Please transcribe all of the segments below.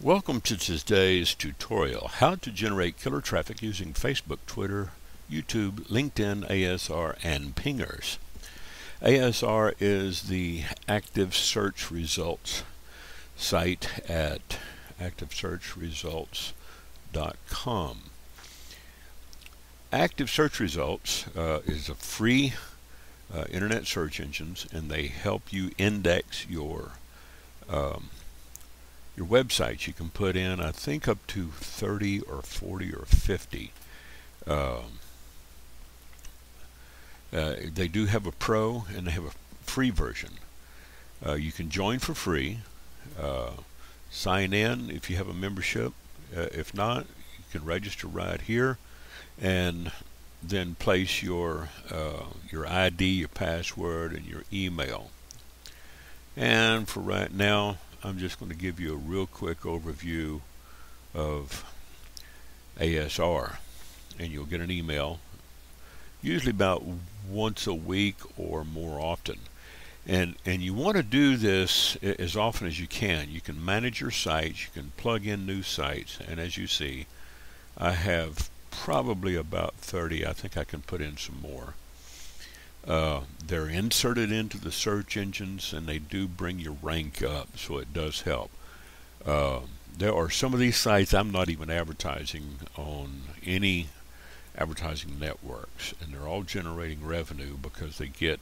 Welcome to today's tutorial, how to generate killer traffic using Facebook, Twitter, YouTube, LinkedIn, ASR, and pingers. ASR is the active search results site at activesearchresults.com. Active Search Results is a free internet search engines, and they help you index your websites. You can put in, I think, up to 30 or 40 or 50. They do have a pro and they have a free version. You can join for free, sign in if you have a membership. If not, you can register right here and then place your ID, your password, and your email. And for right now, I'm just going to give you a real quick overview of ASR, and you'll get an email usually about once a week or more often. And you want to do this as often as you can. You can manage your sites, you can plug in new sites, and as you see, I have probably about 30. I think I can put in some more. They're inserted into the search engines, and they do bring your rank up, so it does help. There are some of these sites I'm not even advertising on any advertising networks, and they're all generating revenue because they get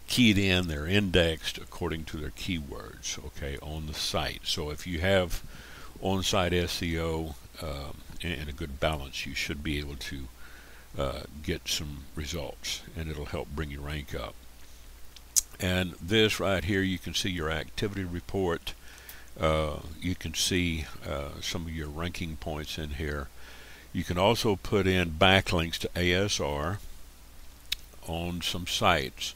keyed in, they're indexed according to their keywords, okay, on the site. So if you have on-site SEO and a good balance, you should be able to get some results, and it'll help bring your rank up. And this right here, you can see your activity report. You can see some of your ranking points in here. You can also put in backlinks to ASR on some sites.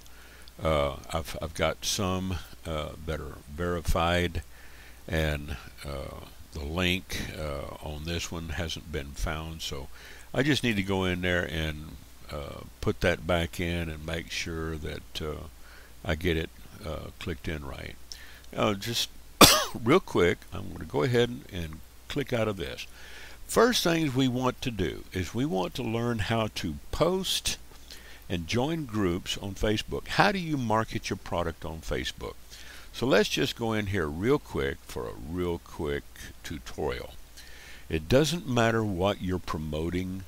I've got some that are verified, and the link on this one hasn't been found, so I just need to go in there and put that back in and make sure that I get it clicked in right. Just real quick, I'm going to go ahead and click out of this. First things we want to do is we want to learn how to post and join groups on Facebook. How do you market your product on Facebook? So let's just go in here real quick for a real quick tutorial. It doesn't matter what you're promoting.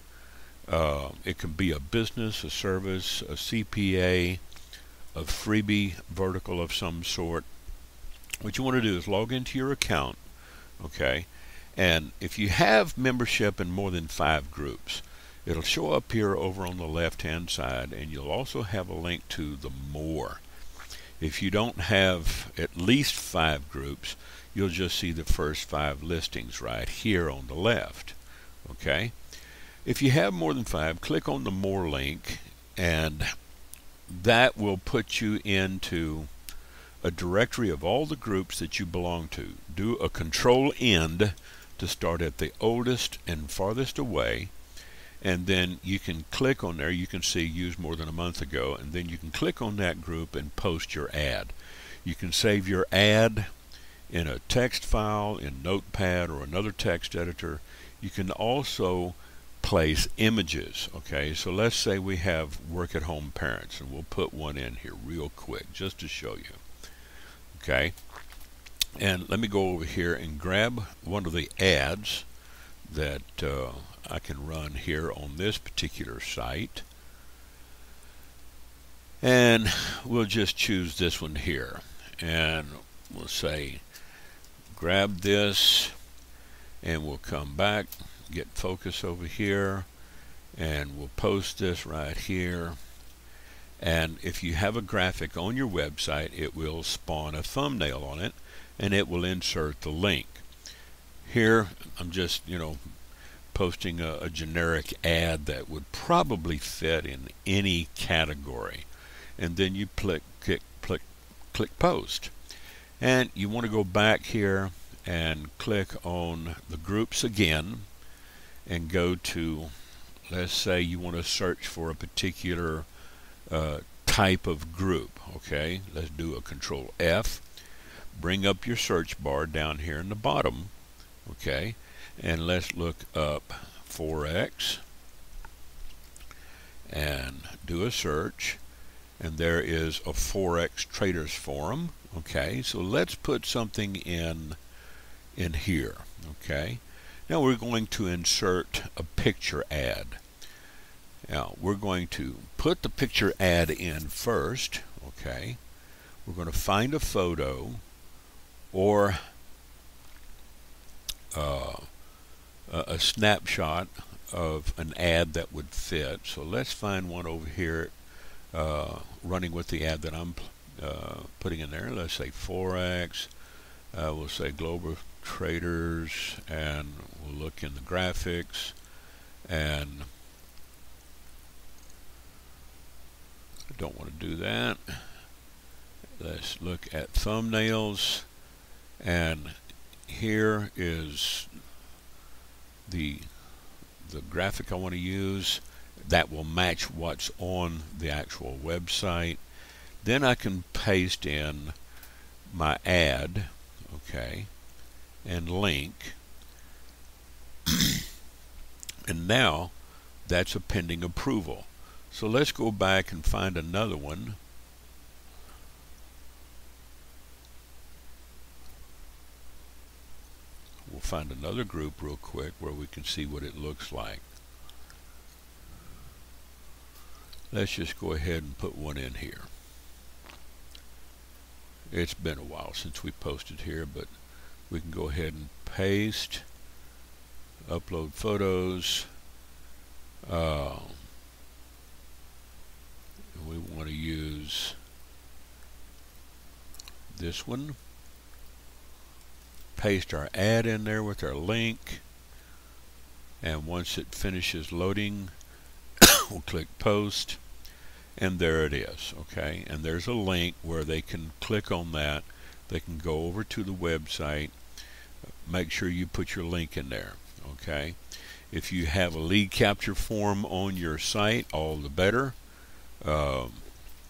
It can be a business, a service, a CPA, a freebie vertical of some sort. What you want to do is log into your account, okay? And if you have membership in more than 5 groups, it'll show up here over on the left-hand side, and you'll also have a link to the more. If you don't have at least 5 groups, you'll just see the first 5 listings right here on the left, okay? If you have more than 5, click on the more link, and that will put you into a directory of all the groups that you belong to. Do a control end to start at the oldest and farthest away, and then you can click on there. You can see used more than a month ago, and then you can click on that group and post your ad. You can save your ad in a text file in Notepad or another text editor. You can also place images, okay? So let's say we have work-at-home parents, and we'll put one in here real quick just to show you, okay? And let me go over here and grab one of the ads that I can run here on this particular site, and we'll just choose this one here, and we'll say grab this, and we'll come back, get focus over here, and we'll post this right here. And if you have a graphic on your website, it will spawn a thumbnail on it, and it will insert the link. Here I'm just posting a generic ad that would probably fit in any category, and then you click post, and you want to go back here and click on the groups again and go to, let's say you want to search for a particular type of group, okay? Let's do a control F, bring up your search bar down here in the bottom, Okay, and let's look up Forex and do a search, and there is a Forex Traders Forum. Okay, so let's put something in here. Okay, now we're going to insert a picture ad. Now we're going to put the picture ad in first. Okay, we're going to find a photo or a snapshot of an ad that would fit. So let's find one over here running with the ad that I'm putting in there. Let's say Forex. We'll say Global Traders, and we'll look in the graphics, and I don't want to do that. Let's look at thumbnails, and here is the graphic I want to use that will match what's on the actual website. Then I can paste in my ad, okay, and link, and now that's a pending approval. So let's go back and find another one. We'll find another group real quick where we can see what it looks like. Let's just go ahead and put one in here. It's been a while since we posted here, but we can go ahead and paste, upload photos. We want to use this one. Paste our ad in there with our link, and once it finishes loading, we'll click post, and there it is. Okay, and there's a link where they can click on that. They can go over to the website. Make sure you put your link in there. Okay, if you have a lead capture form on your site, all the better.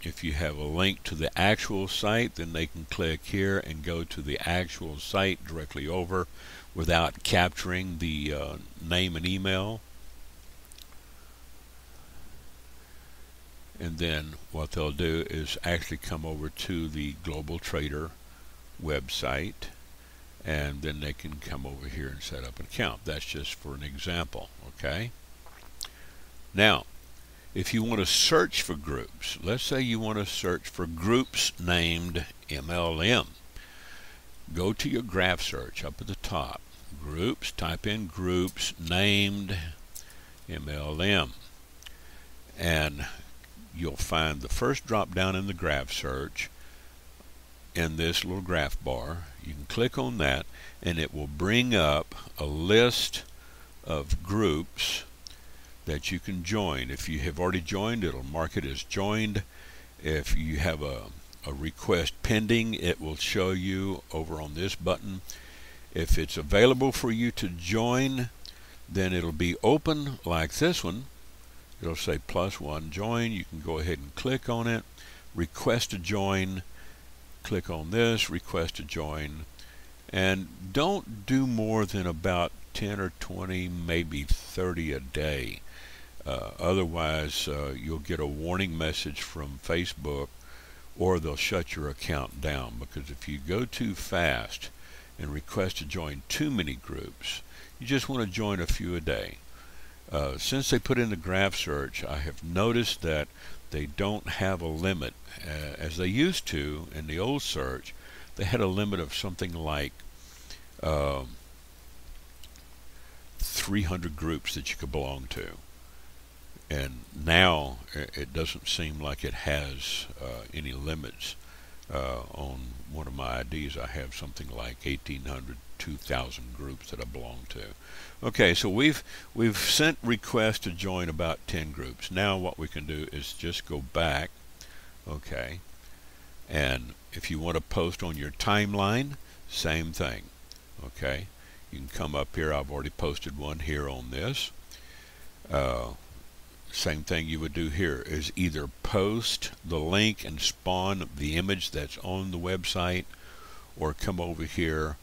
If you have a link to the actual site, then they can click here and go to the actual site directly over without capturing the name and email. And then what they'll do is actually come over to the Global Trader website, and then they can come over here and set up an account. That's just for an example. Okay, now if you want to search for groups, let's say you want to search for groups named MLM, go to your graph search up at the top, groups, type in groups named MLM, and you'll find the first drop down in the graph search in this little graph bar. You can click on that, and it will bring up a list of groups that you can join. If you have already joined, it'll mark it as joined. If you have a request pending, it will show you over on this button. If it's available for you to join, then it'll be open like this one. It'll say +1 join. You can go ahead and click on it, request to join, click on this, request to join, and don't do more than about 10 or 20, maybe 30 a day. Otherwise, you'll get a warning message from Facebook, or they'll shut your account down, because if you go too fast and request to join too many groups, you just want to join a few a day. Since they put in the graph search, I have noticed that they don't have a limit. As they used to in the old search, they had a limit of something like 300 groups that you could belong to. And now it doesn't seem like it has any limits. On one of my IDs, I have something like 1,800, 2,000 groups that I belong to. Okay, so we've sent requests to join about 10 groups. Now what we can do is just go back. Okay, and if you want to post on your timeline, same thing. Okay, you can come up here. I've already posted one here on this. Same thing you would do here is either post the link and spawn the image that's on the website, or come over here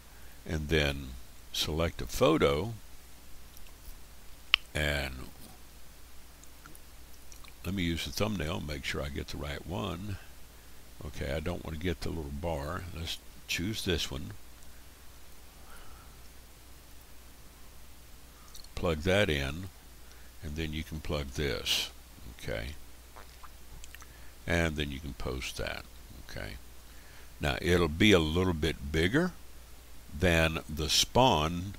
and then select a photo, and let me use the thumbnail, make sure I get the right one. Okay, I don't want to get the little bar. Let's choose this one. Plug that in, and then you can plug this. Okay, and then you can post that. Okay, now it'll be a little bit bigger than the spawn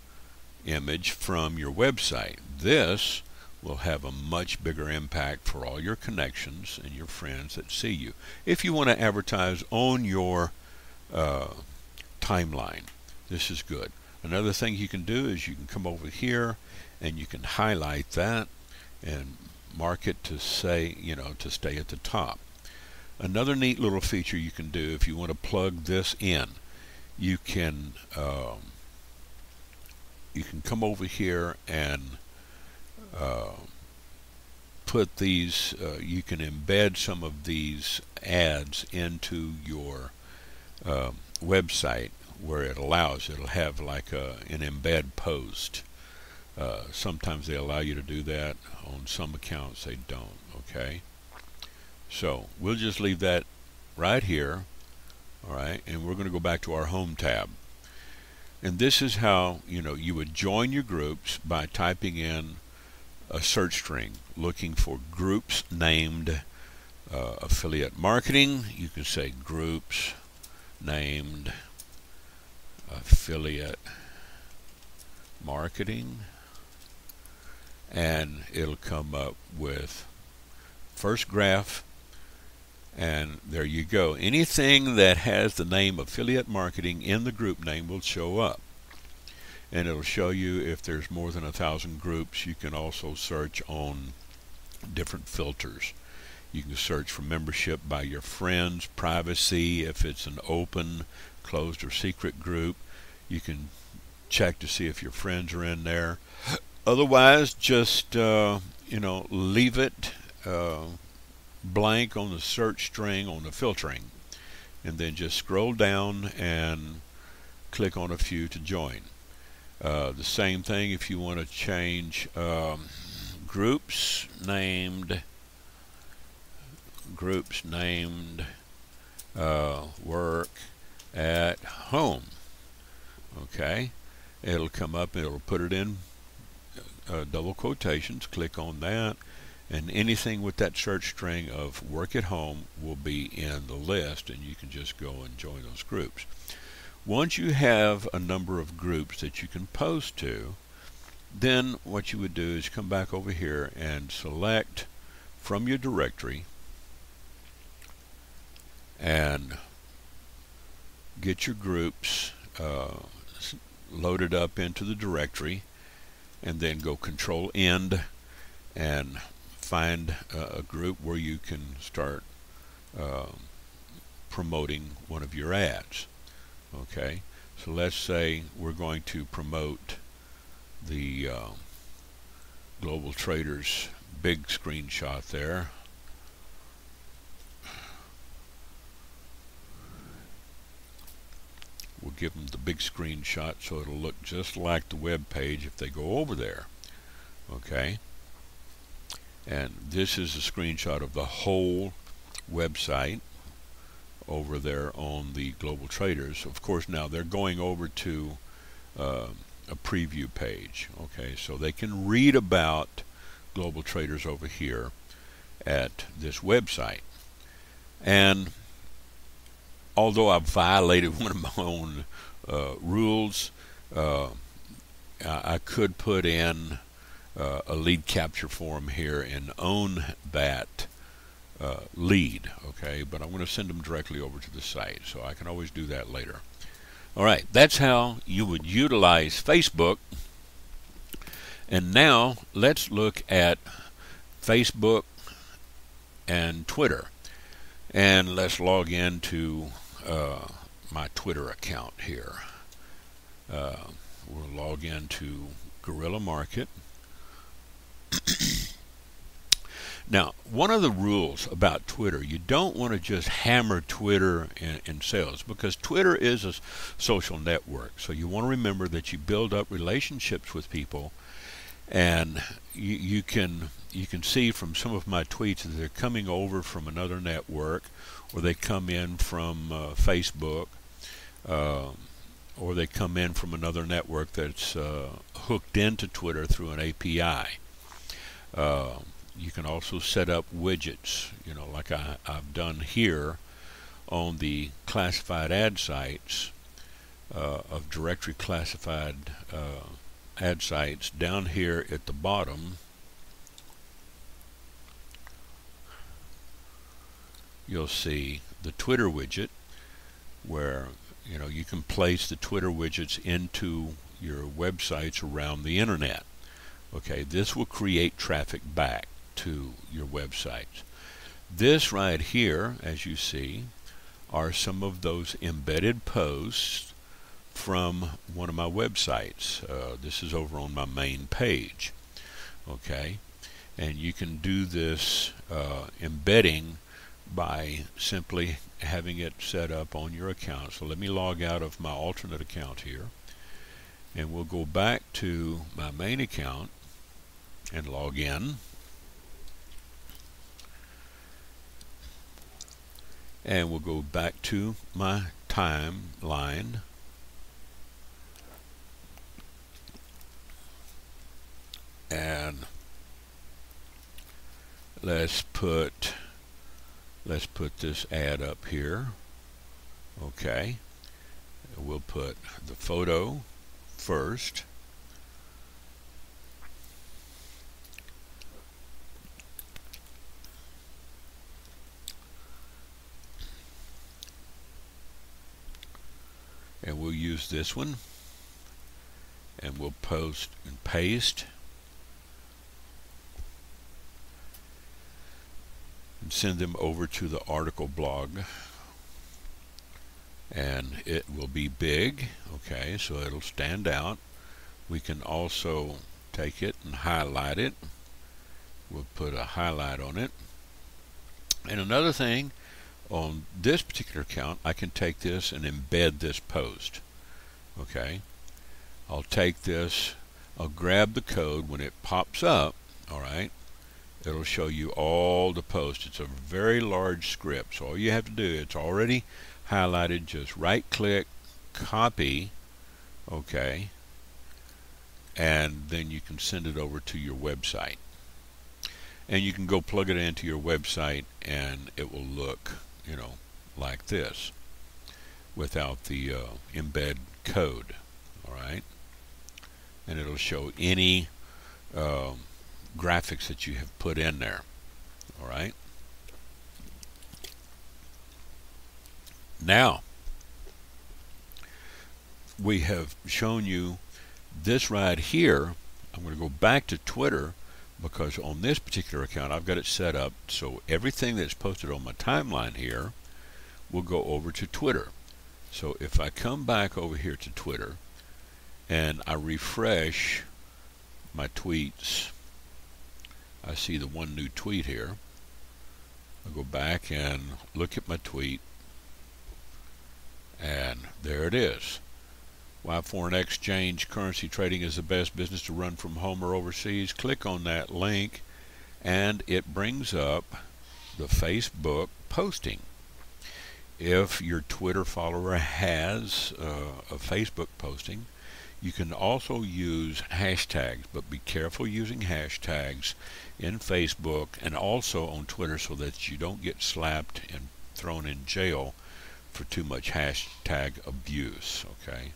image from your website. This will have a much bigger impact for all your connections and your friends that see you. If you want to advertise on your timeline, this is good. Another thing you can do is you can come over here and you can highlight that and mark it to say, to stay at the top. Another neat little feature you can do if you want to plug this in, you can come over here and put these, you can embed some of these ads into your website where it'll have like an embed post. Sometimes they allow you to do that. On some accounts they don't. Okay, so we'll just leave that right here. All right, and we're going to go back to our home tab, and this is how you would join your groups by typing in a search string looking for groups named affiliate marketing. You can say groups named affiliate marketing, and it'll come up with first graph, and there you go. Anything that has the name affiliate marketing in the group name will show up, and it'll show you if there's more than 1,000 groups. You can also search on different filters. You can search for membership by your friends, privacy, if it's an open, closed, or secret group. You can check to see if your friends are in there. Otherwise, just leave it blank on the search string on the filtering, and then just scroll down and click on a few to join. The same thing if you want to change groups named work at home. Okay, it'll come up, it'll put it in double quotations. Click on that, and anything with that search string of work at home will be in the list, and you can just go and join those groups. Once you have a number of groups that you can post to, then what you would do is come back over here and select from your directory and get your groups loaded up into the directory, and then go Control End and find a group where you can start promoting one of your ads. Okay, so let's say we're going to promote the Global Traders big screenshot there. We'll give them the big screenshot so it'll look just like the web page if they go over there. Okay, and this is a screenshot of the whole website over there on the Global Traders. Of course, now they're going over to a preview page. Okay, so they can read about Global Traders over here at this website. And although I violated one of my own rules, I could put in a lead capture form here and own that lead. Okay, but I'm going to send them directly over to the site, so I can always do that later. All right, that's how you would utilize Facebook. And now let's look at Facebook and Twitter, and let's log into my Twitter account here. We'll log into Guerrilla Market. Now, one of the rules about Twitter, you don't want to just hammer Twitter in sales, because Twitter is a social network. So you want to remember that you build up relationships with people, and you can see from some of my tweets that they're coming over from another network, or they come in from Facebook, or they come in from another network that's hooked into Twitter through an API. You can also set up widgets, like I've done here on the classified ad sites of directory classified ad sites. Down here at the bottom, you'll see the Twitter widget, where you can place the Twitter widgets into your websites around the internet. Okay, this will create traffic back to your websites. This right here, as you see, are some of those embedded posts from one of my websites. This is over on my main page. Okay, and you can do this embedding by simply having it set up on your account. So let me log out of my alternate account here, and we'll go back to my main account and log in. And we'll go back to my timeline, and let's put this ad up here. Okay, we'll put the photo first. And we'll use this one, and we'll post and paste, and send them over to the article blog, and it will be big. Okay, so it'll stand out. We can also take it and highlight it. We'll put a highlight on it. And another thing, on this particular account, I can take this and embed this post. Okay, I'll take this, I'll grab the code when it pops up. All right, it'll show you all the posts. It's a very large script, so all you have to do, it's already highlighted, just right click, copy, okay, and then you can send it over to your website, and you can go plug it into your website, and it will look like this without the embed code. All right, and it'll show any graphics that you have put in there. All right, now we have shown you this right here. I'm going to go back to Twitter, because on this particular account I've got it set up so everything that's posted on my timeline here will go over to Twitter. So if I come back over here to Twitter and I refresh my tweets, I see the one new tweet here. I'll go back and look at my tweet, and there it is. Why foreign exchange currency trading is the best business to run from home or overseas. Click on that link, and it brings up the Facebook posting. If your Twitter follower has a Facebook posting, you can also use hashtags, but be careful using hashtags in Facebook and also on Twitter, so that you don't get slapped and thrown in jail for too much hashtag abuse. Okay,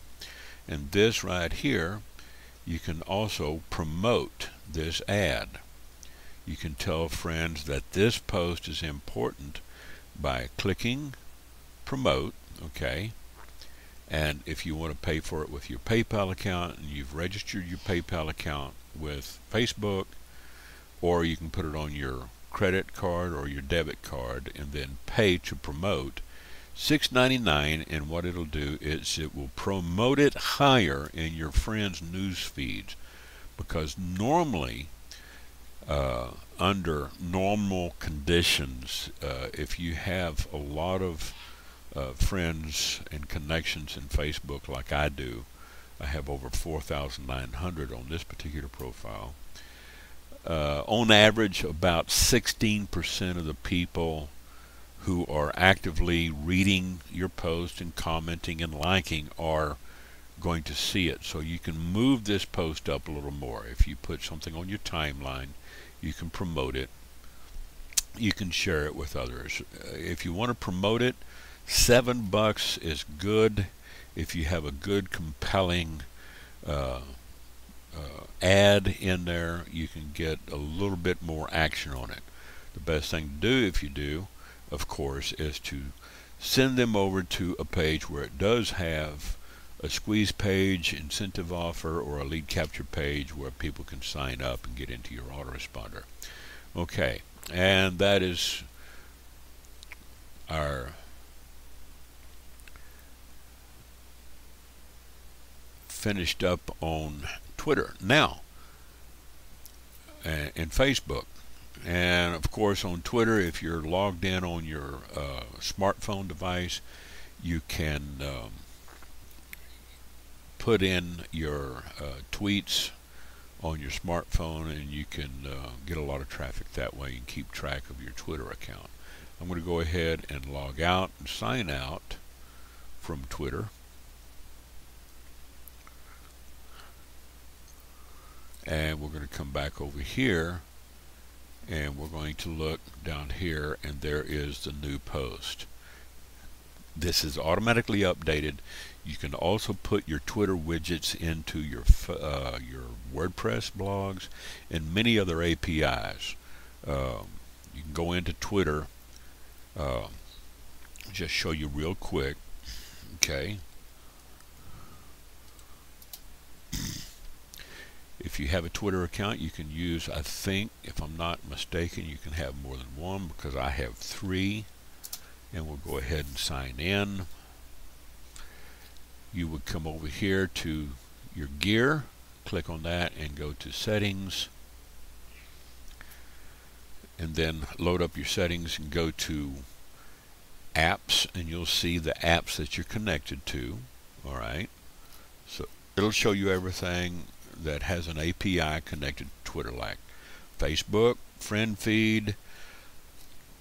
and this right here, you can also promote this ad. You can tell friends that this post is important by clicking promote. Okay, and if you want to pay for it with your PayPal account, and you've registered your PayPal account with Facebook, or you can put it on your credit card or your debit card and then pay to promote, $6.99, and what it'll do is it will promote it higher in your friends' news feeds, because normally under normal conditions, if you have a lot of friends and connections in Facebook like I do, I have over 4,900 on this particular profile. On average, about 16% of the people who are actively reading your post and commenting and liking are going to see it. So you can move this post up a little more. If you put something on your timeline, you can promote it. You can share it with others. If you want to promote it, $7 is good. If you have a good, compelling ad in there, you can get a little bit more action on it. The best thing to do, if you do, of course, is to send them over to a page where it does have a squeeze page, incentive offer, or a lead capture page where people can sign up and get into your autoresponder. Okay, and that is our finished up on Twitter now and Facebook. And of course on Twitter, if you're logged in on your smartphone device, you can put in your tweets on your smartphone, and you can get a lot of traffic that way and keep track of your Twitter account. I'm going to go ahead and log out and sign out from Twitter. And we're going to come back over here, and we're going to look down here, and there is the new post. This is automatically updated. You can also put your Twitter widgets into your WordPress blogs and many other APIs. You can go into Twitter. Just show you real quick. Okay. If you have a Twitter account, you can use, I think, if I'm not mistaken, you can have more than one, because I have 3. And we'll go ahead and sign in. You would come over here to your gear, click on that, and go to settings, and then load up your settings and go to apps, and you'll see the apps that you're connected to. All right, so it'll show you everything that has an API connected to Twitter, like Facebook, friend feed,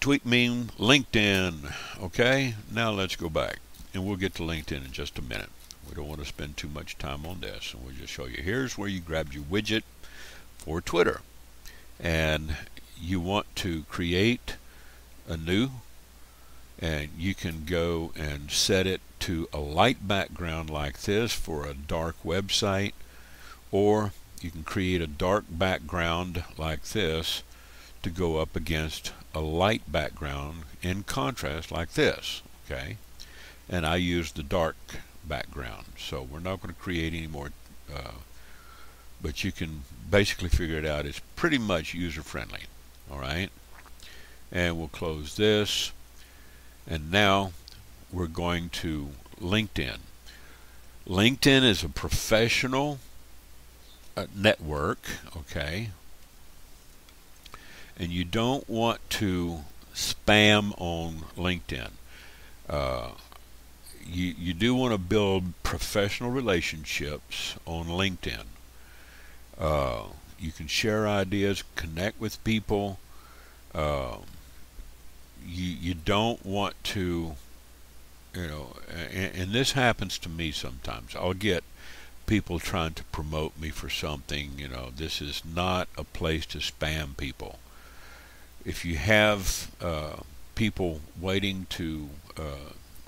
tweet meme, LinkedIn. Okay, now let's go back, and we'll get to LinkedIn in just a minute. We don't want to spend too much time on this, and we'll just show you. Here's where you grab your widget for Twitter, and you want to create a new, and you can go and set it to a light background like this for a dark website, or you can create a dark background like this to go up against a light background in contrast like this. Okay, and I use the dark background, so we're not going to create any more, but you can basically figure it out. It's pretty much user friendly. All right, and we'll close this, and now we're going to LinkedIn. LinkedIn is a professional network, okay, and you don't want to spam on LinkedIn. You do want to build professional relationships on LinkedIn. You can share ideas, connect with people. You don't want to, and this happens to me sometimes. I'll get people trying to promote me for something. This is not a place to spam people. If you have people waiting to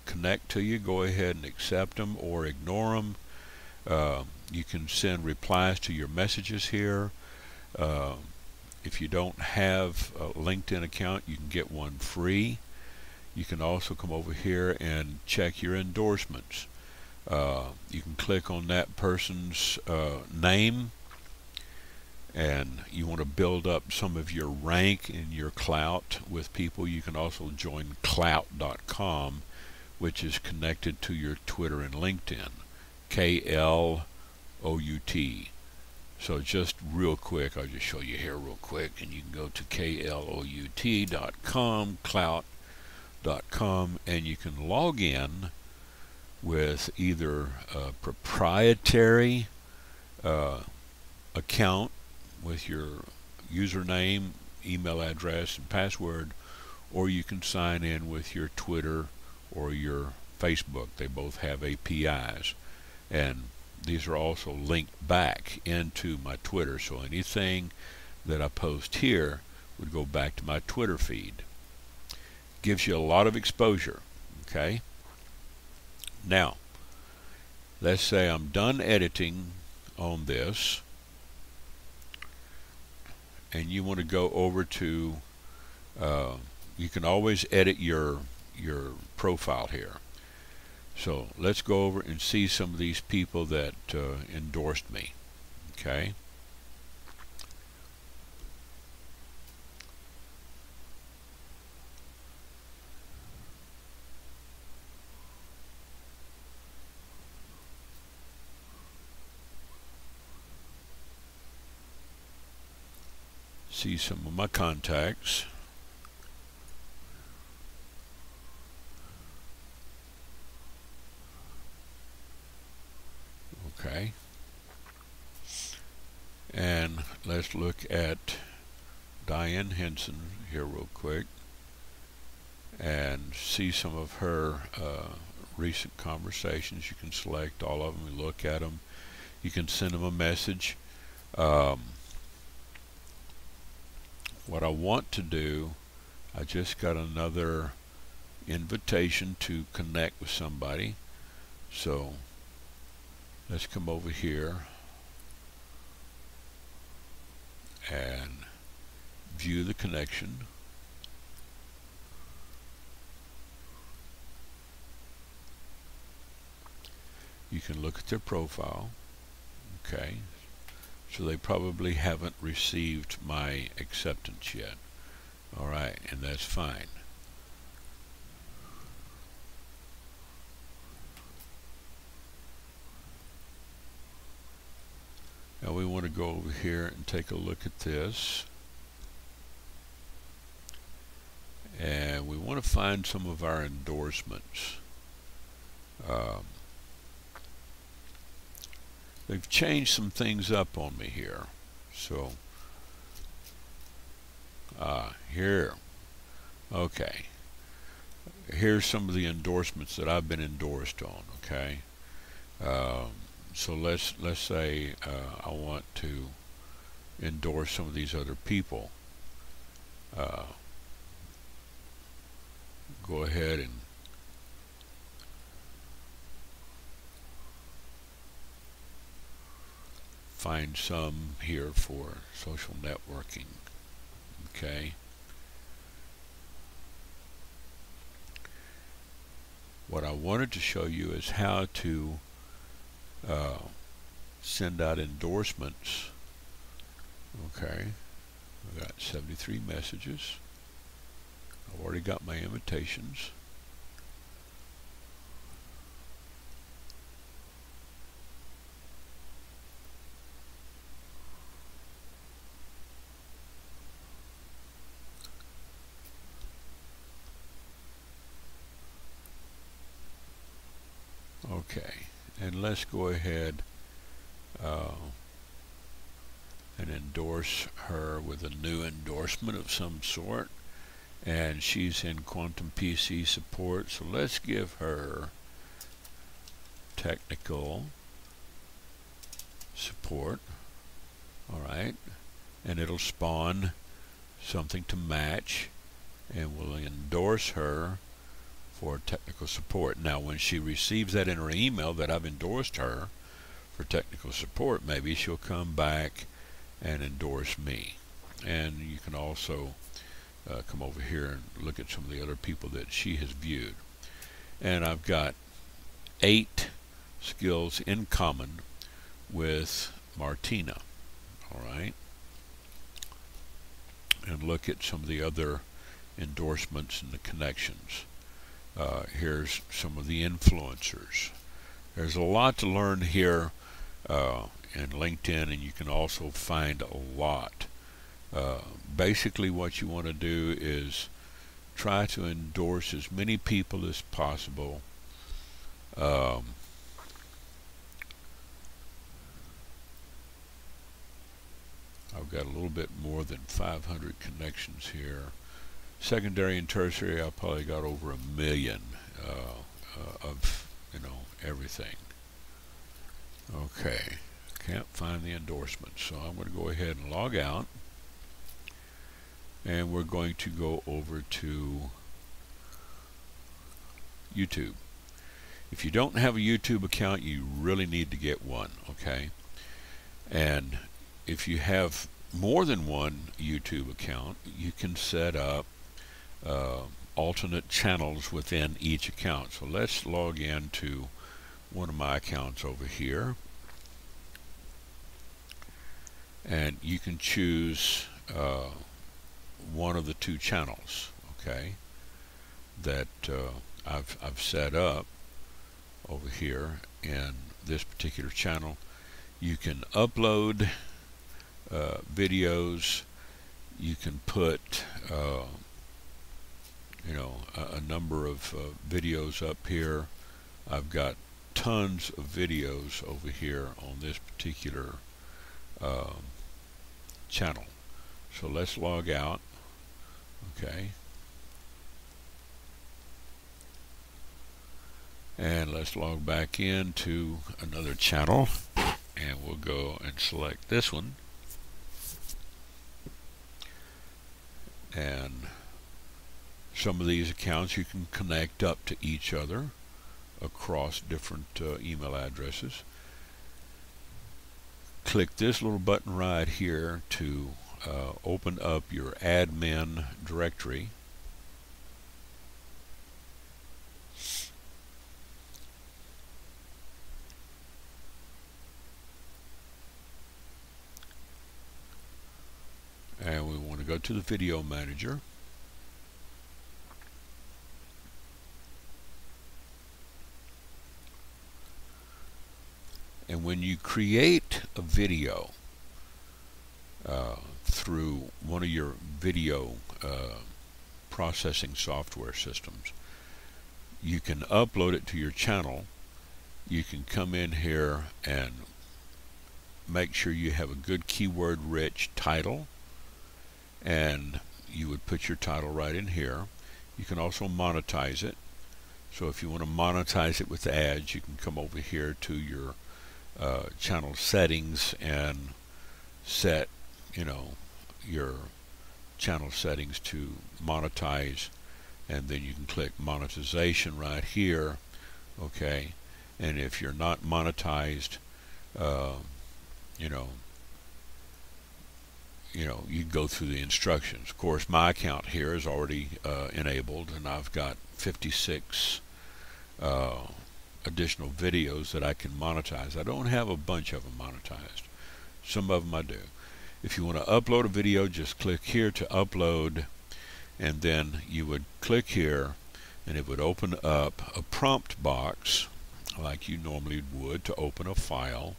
connect to you, go ahead and accept them or ignore them. You can send replies to your messages here. If you don't have a LinkedIn account, you can get one free. You can also come over here and check your endorsements. You can click on that person's name, and you want to build up some of your rank and your clout with people. You can also join Klout.com, which is connected to your Twitter and LinkedIn. KLOUT. So just real quick, I'll just show you here real quick, and you can go to klout.com, clout.com, and you can log in with either a proprietary account with your username, email address, and password, or you can sign in with your Twitter or your Facebook. They both have APIs, and these are also linked back into my Twitter, so anything that I post here would go back to my Twitter feed. Gives you a lot of exposure. Okay, now let's say I'm done editing on this, and you want to go over to you can always edit your profile here. So let's go over and see some of these people that endorsed me. Okay, see some of my contacts. Okay, and let's look at Diane Henson here real quick and see some of her recent conversations. You can select all of them and look at them. You can send them a message. What I want to do, I just got another invitation to connect with somebody, so let's come over here and view the connection. You can look at their profile. Okay, so they probably haven't received my acceptance yet. Alright, and that's fine. Now we want to go over here and take a look at this, and we want to find some of our endorsements. They've changed some things up on me here, so here, okay, here's some of the endorsements that I've been endorsed on. Okay, so let's say I want to endorse some of these other people. Go ahead and find some here for social networking. Okay, what I wanted to show you is how to send out endorsements. Okay, I got 73 messages. I've already got my invitations. Okay, and let's go ahead and endorse her with a new endorsement of some sort. And she's in quantum PC support, so let's give her technical support. Alright, and it'll spawn something to match, and we'll endorse her for technical support. Now when she receives that in her email that I've endorsed her for technical support, maybe she'll come back and endorse me. And you can also come over here and look at some of the other people that she has viewed. And I've got 8 skills in common with Martina. Alright, and look at some of the other endorsements and the connections. Here's some of the influencers. There's a lot to learn here and LinkedIn, and you can also find a lot. Basically what you want to do is try to endorse as many people as possible. I've got a little bit more than 500 connections here. Secondary and tertiary, I probably got over 1 million of, everything. Okay, can't find the endorsement, so I'm going to go ahead and log out, and we're going to go over to YouTube. If you don't have a YouTube account, you really need to get one, okay? And if you have more than one YouTube account, you can set up alternate channels within each account. So let's log into one of my accounts over here, and you can choose one of the 2 channels, okay, that I've set up over here in this particular channel. You can upload videos. You can put a number of videos up here. I've got tons of videos over here on this particular channel. So let's log out. Okay, and let's log back into another channel, and we'll go and select this one, and some of these accounts you can connect up to each other across different email addresses. Click this little button right here to open up your admin directory. And we want to go to the video manager. And when you create a video through one of your video processing software systems, you can upload it to your channel. You can come in here and make sure you have a good keyword rich title, and you would put your title right in here. You can also monetize it. So if you want to monetize it with ads, you can come over here to your channel settings and set your channel settings to monetize, and then you can click monetization right here. Okay, and if you're not monetized, you go through the instructions. Of course, my account here is already enabled, and I've got 56 additional videos that I can monetize. I don't have a bunch of them monetized. Some of them I do. If you want to upload a video, just click here to upload, and then you would click here, and it would open up a prompt box like you normally would to open a file.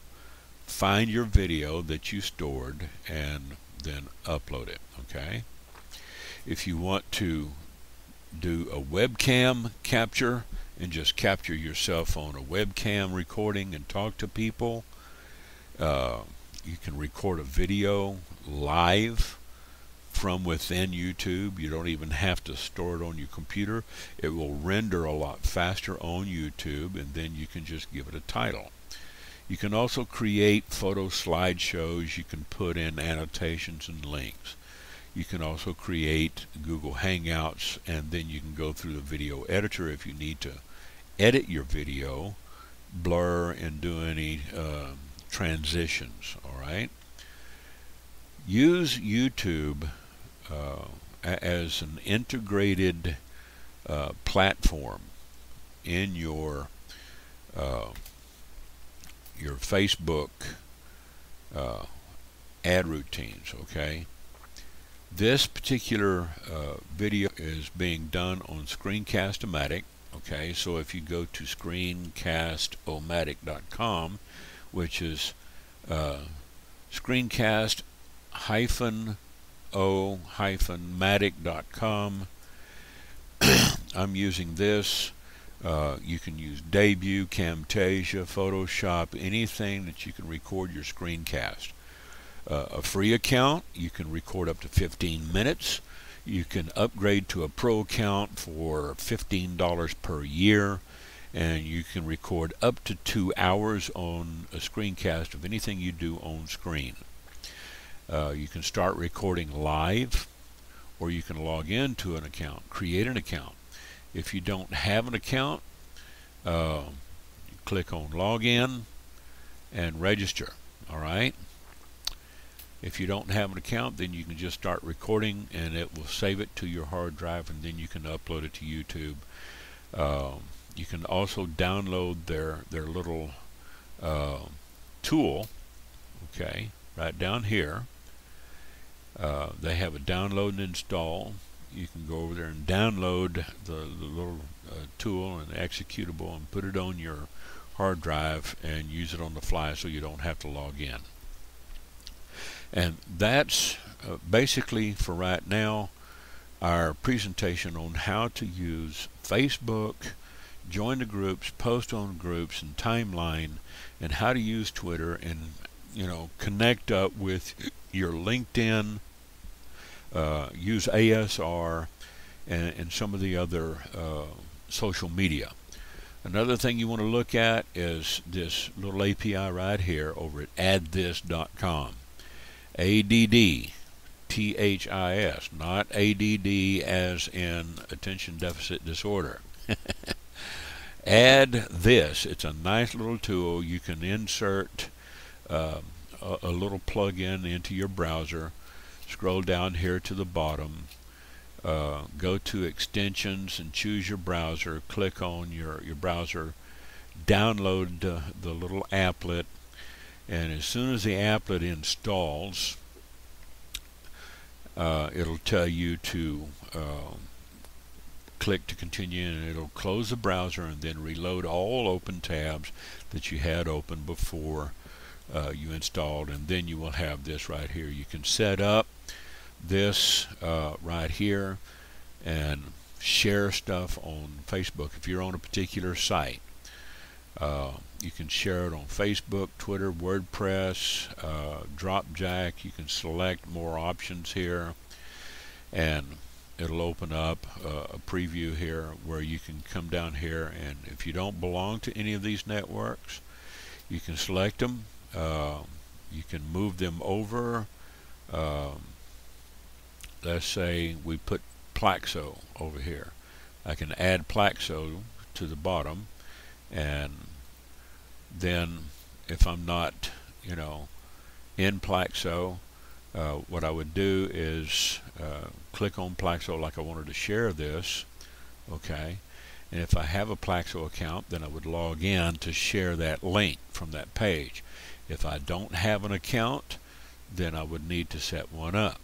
Find your video that you stored and then upload it. Okay, if you want to do a webcam capture and just capture yourself on a webcam recording and talk to people, you can record a video live from within YouTube. You don't even have to store it on your computer. It will render a lot faster on YouTube, and then you can just give it a title. You can also create photo slideshows. You can put in annotations and links. You can also create Google Hangouts, and then you can go through the video editor if you need to edit your video, blur, and do any transitions. All right. Use YouTube as an integrated platform in your Facebook ad routines. Okay. This particular video is being done on Screencast-O-Matic. Okay, so if you go to screencast-o-matic.com, which is screencast-o-matic.com. I'm using this. You can use Debut, Camtasia, Photoshop, anything that you can record your screencast. A free account, you can record up to 15 minutes. You can upgrade to a pro account for $15 per year, and you can record up to 2 hours on a screencast of anything you do on screen. You can start recording live, or you can log into an account, create an account. If you don't have an account, you click on login and register. All right. If you don't have an account, then you can just start recording, and it will save it to your hard drive, and then you can upload it to YouTube. You can also download their little tool. Okay, right down here. They have a download and install. You can go over there and download the little tool and executable and put it on your hard drive and use it on the fly, so you don't have to log in. And that's basically, for right now, our presentation on how to use Facebook, join the groups, post on groups and timeline, and how to use Twitter, and connect up with your LinkedIn, use ASR, and some of the other social media. Another thing you want to look at is this little API right here over at addthis.com. ADDTHIS, not ADD as in attention deficit disorder. Add this. It's a nice little tool. You can insert a little plug-in into your browser. Scroll down here to the bottom. Go to extensions and choose your browser. Click on your browser. Download the little applet. And as soon as the applet installs, it'll tell you to click to continue, and it'll close the browser and then reload all open tabs that you had open before you installed, and then you will have this right here. You can set up this right here and share stuff on Facebook if you're on a particular site. You can share it on Facebook, Twitter, WordPress, Dropjack. You can select more options here, and it'll open up a preview here where you can come down here, and if you don't belong to any of these networks, you can select them. You can move them over. Let's say we put Plaxo over here. I can add Plaxo to the bottom, and then if I'm not in Plaxo, what I would do is click on Plaxo like I wanted to share this. Okay, and if I have a Plaxo account, then I would log in to share that link from that page. If I don't have an account, then I would need to set one up.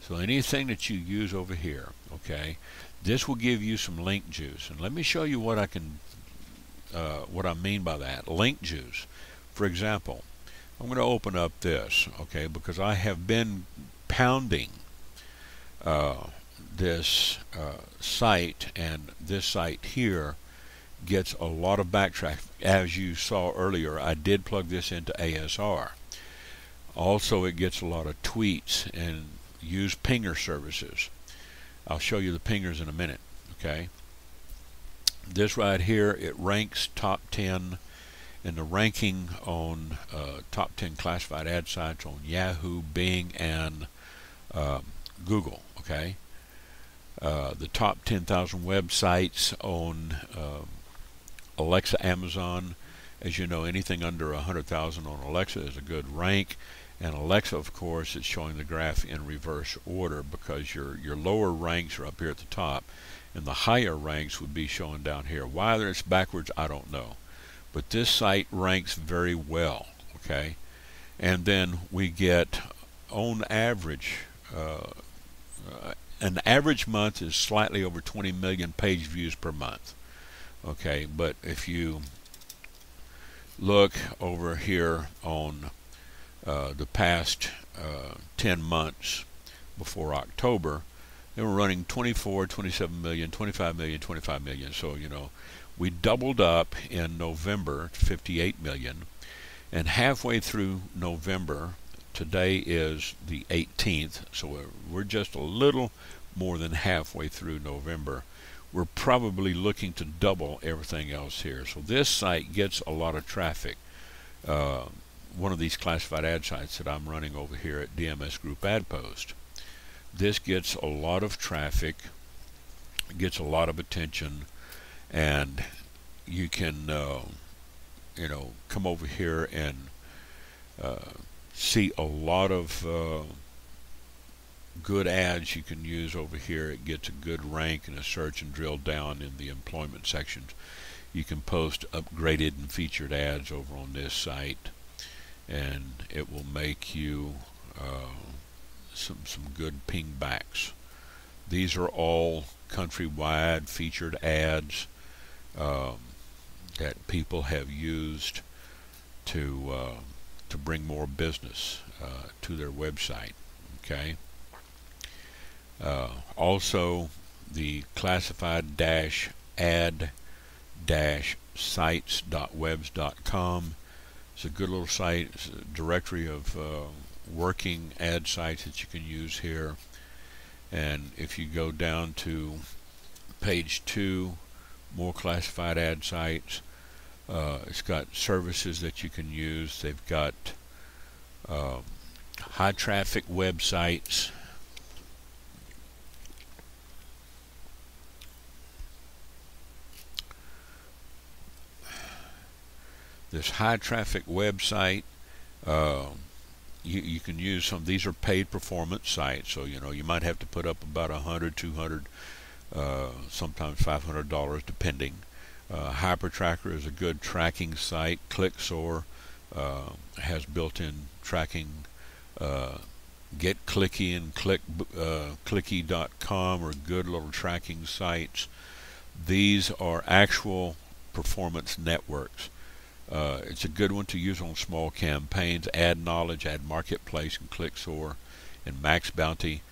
So anything that you use over here, okay, this will give you some link juice, and let me show you what what I mean by that. Link juice. For example, I'm going to open up this, okay, because I have been pounding this site, and this site here gets a lot of backtraffic. As you saw earlier, I did plug this into ASR. Also, it gets a lot of tweets and use pinger services. I'll show you the pingers in a minute. Okay, this right here, it ranks top 10 in the ranking on top 10 classified ad sites on Yahoo, Bing, and Google. Okay, the top 10,000 websites on Alexa, Amazon. As you know, anything under 100,000 on Alexa is a good rank. And Alexa, of course, is showing the graph in reverse order, because your lower ranks are up here at the top, and the higher ranks would be shown down here. Why it's backwards, I don't know. But this site ranks very well. Okay, and then we get, on average, an average month is slightly over 20 million page views per month. Okay, but if you look over here on the past 10 months before October, they were running 24, 27 million, 25 million, 25 million. So, you know, we doubled up in November to 58 million. And halfway through November, today is the 18th, so we're just a little more than halfway through November. We're probably looking to double everything else here. So this site gets a lot of traffic. One of these classified ad sites that I'm running over here at DMS Group Ad Post. This gets a lot of traffic, gets a lot of attention, and you can you know, come over here and see a lot of good ads you can use over here. It gets a good rank and a search, and drill down in the employment sections. You can post upgraded and featured ads over on this site, and it will make you some good ping backs. These are all countrywide featured ads that people have used to bring more business to their website. Okay. Also, the classified ad sites.webs.com. It's a good little site. It's a directory of working ad sites that you can use here. And if you go down to page 2, more classified ad sites, it's got services that you can use. They've got high traffic websites, this high traffic website, you can use some. These are paid performance sites, so you know you might have to put up about 100, 200, sometimes $500 depending. HyperTracker is a good tracking site. ClickSoar has built-in tracking. Get Clicky and Clicky.com are good little tracking sites. These are actual performance networks. It's a good one to use on small campaigns. Ad Knowledge, Ad Marketplace, and ClickSoar, and Max Bounty.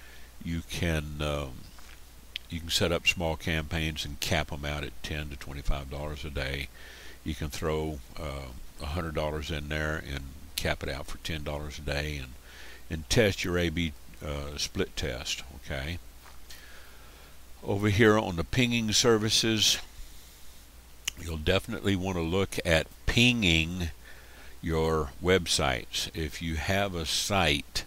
You can set up small campaigns and cap them out at $10 to $25 a day. You can throw $100 in there and cap it out for $10 a day, and test your A/B split test. Okay. Over here on the pinging services, you'll definitely want to look at pinging your websites. If you have a site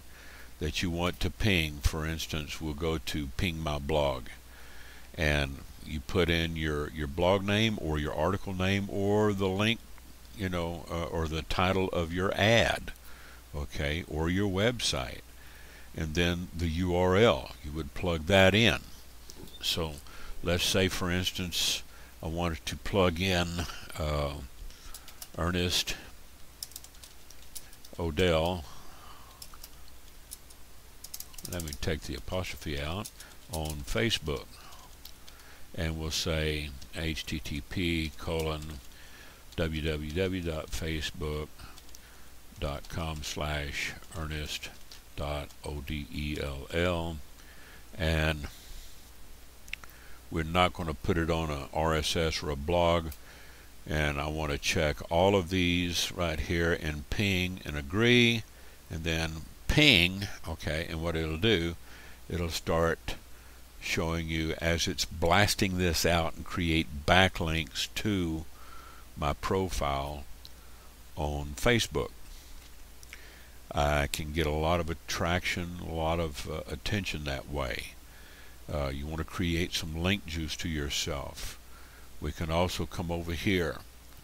that you want to ping, for instance, we'll go to Ping My Blog, and you put in your blog name or your article name or the link, you know, or the title of your ad, okay, or your website, and then the URL. You would plug that in. So let's say, for instance, I wanted to plug in Ernest ODell. Let me take the apostrophe out, on Facebook, and we'll say http://ernest.odell, and we're not going to put it on a RSS or a blog, and I want to check all of these right here and ping and agree, and then ping. Okay, and what it'll do, it'll start showing you as it's blasting this out and create backlinks to my profile on Facebook. I can get a lot of attraction, a lot of attention that way. You want to create some link juice to yourself. We can also come over here,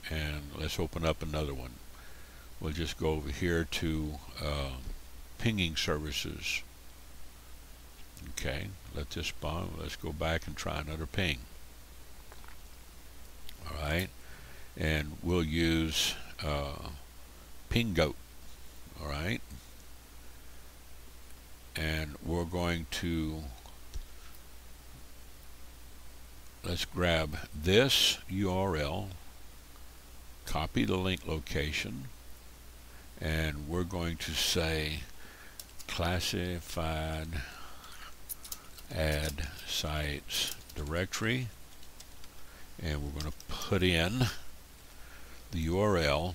and let's open up another one. We'll just go over here to pinging services. Okay, let this spawn. Let's go back and try another ping. Alright, and we'll use PingGoat. Alright, and we're going to, let's grab this URL, copy the link location, and we're going to say classified ad sites directory, and we're going to put in the URL,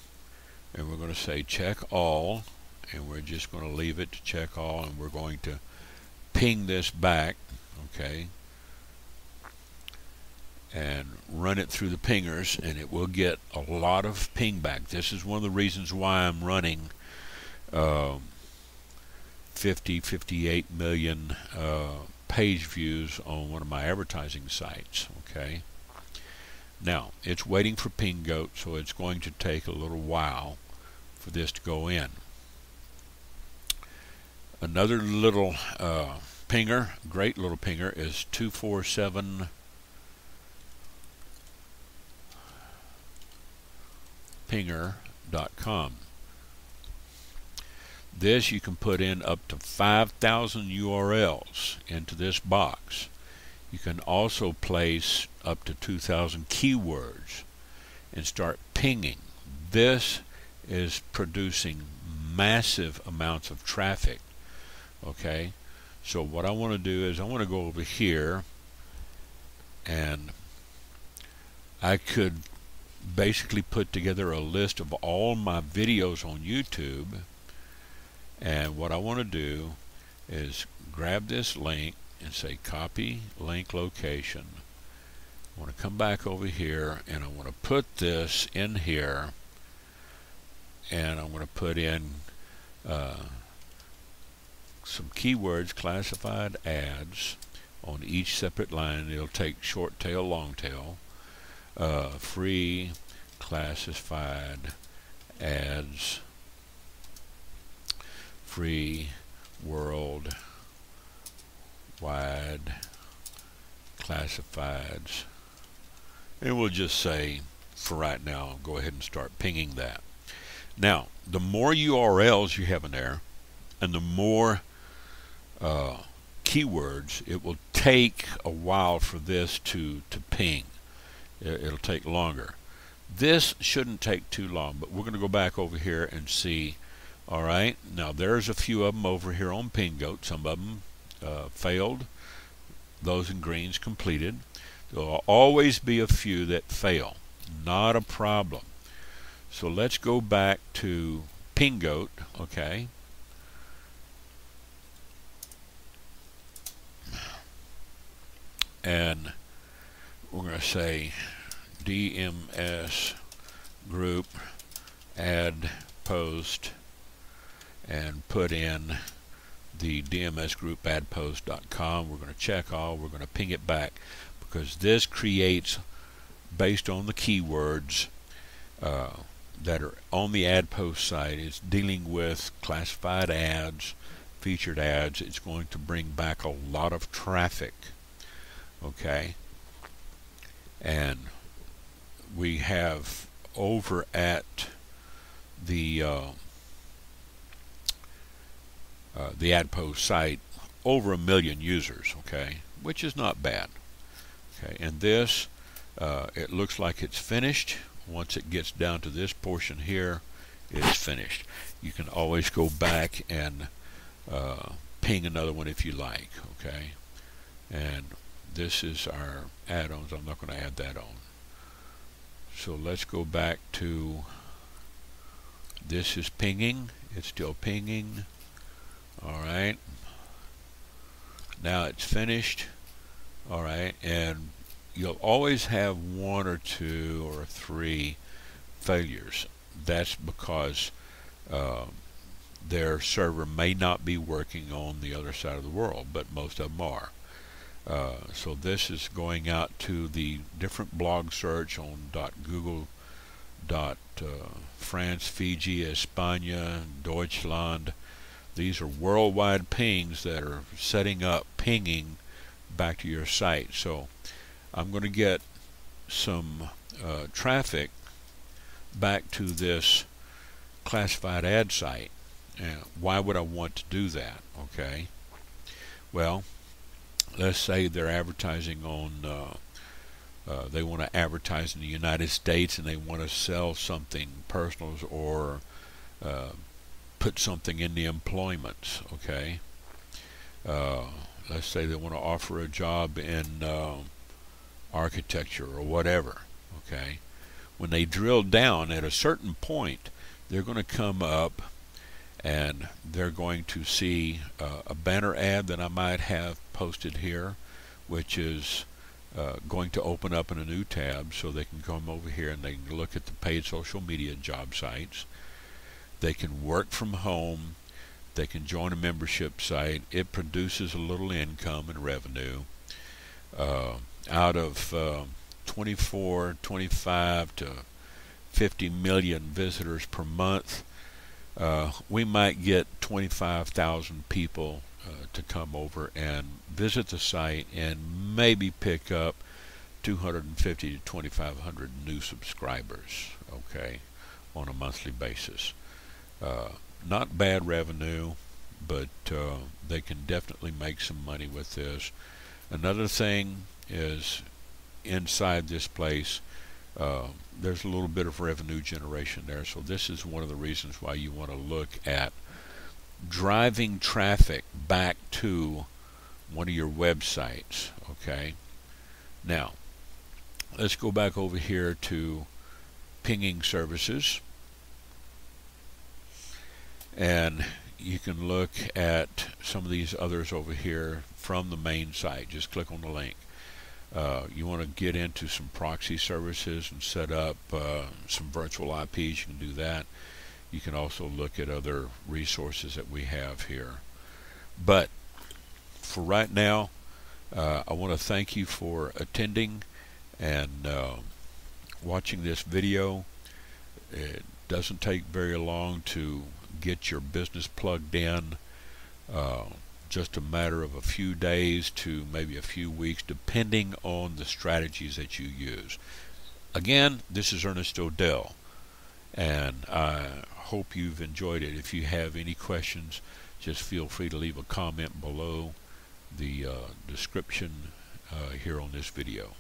and we're going to say check all, and we're just going to leave it to check all, and we're going to ping this back, okay, and run it through the pingers, and it will get a lot of ping back. This is one of the reasons why I'm running 58 million page views on one of my advertising sites. Okay, now it's waiting for PingGoat, so it's going to take a little while for this to go in. Another little pinger, great little pinger, is 247 pinger.com. This you can put in up to 5,000 URLs into this box. You can also place up to 2,000 keywords and start pinging. This is producing massive amounts of traffic. Okay, so what I want to do is I want to go over here, and I could basically put together a list of all my videos on YouTube, and what I want to do is grab this link and say copy link location. I want to come back over here, and I want to put this in here, and I'm going to put in some keywords, classified ads, on each separate line. It'll take short tail, long tail, free classified ads, free world wide classifieds, and we'll just say for right now go ahead and start pinging that. Now the more URLs you have in there and the more keywords, it will take a while for this to ping. It'll take longer. This shouldn't take too long, but we're going to go back over here and see. Alright, now there's a few of them over here on PingGoat. Some of them failed. Those in green's completed. There will always be a few that fail. Not a problem. So let's go back to PingGoat, okay. And we're going to say DMS group add post, and put in the DMS group adpost.com. We're going to check all. We're going to ping it back, because this creates based on the keywords that are on the ad post site. It's dealing with classified ads, featured ads. It's going to bring back a lot of traffic. Okay, and we have over at the ad post site over 1 million users, okay, which is not bad. Okay, and this it looks like it's finished. Once it gets down to this portion here, it's finished. You can always go back and ping another one if you like. Okay, and this is our add-ons. I'm not going to add that on. So let's go back to, this is pinging. It's still pinging. Alright, now it's finished. Alright, and you'll always have 1 or 2 or 3 failures. That's because their server may not be working on the other side of the world, but most of them are. So this is going out to the different blog search on .google, France, Fiji, España, Deutschland. These are worldwide pings that are setting up pinging back to your site. So I'm going to get some traffic back to this classified ad site. And why would I want to do that? Okay, well, let's say they're advertising on they want to advertise in the United States, and they want to sell something personal or put something in the employments, okay? Let's say they want to offer a job in architecture or whatever, okay? When they drill down at a certain point, they're going to come up and they're going to see a banner ad that I might have posted here, which is going to open up in a new tab, so they can come over here and they can look at the paid social media job sites. They can work from home. They can join a membership site. It produces a little income and revenue. Out of 24, 25 to 50 million visitors per month, we might get 25,000 people to come over and visit the site and maybe pick up 250 to 2,500 new subscribers, okay, on a monthly basis. Not bad revenue, but they can definitely make some money with this. Another thing is, inside this place, there's a little bit of revenue generation there. So this is one of the reasons why you want to look at driving traffic back to one of your websites, okay? Now, let's go back over here to pinging services. And you can look at some of these others over here from the main site. Just click on the link. You want to get into some proxy services and set up some virtual IPs. You can do that. You can also look at other resources that we have here. But for right now, I want to thank you for attending and watching this video. It doesn't take very long to get your business plugged in. Just a matter of a few days to maybe a few weeks, depending on the strategies that you use. Again, this is Ernest ODell, and I hope you've enjoyed it. If you have any questions, just feel free to leave a comment below the description here on this video.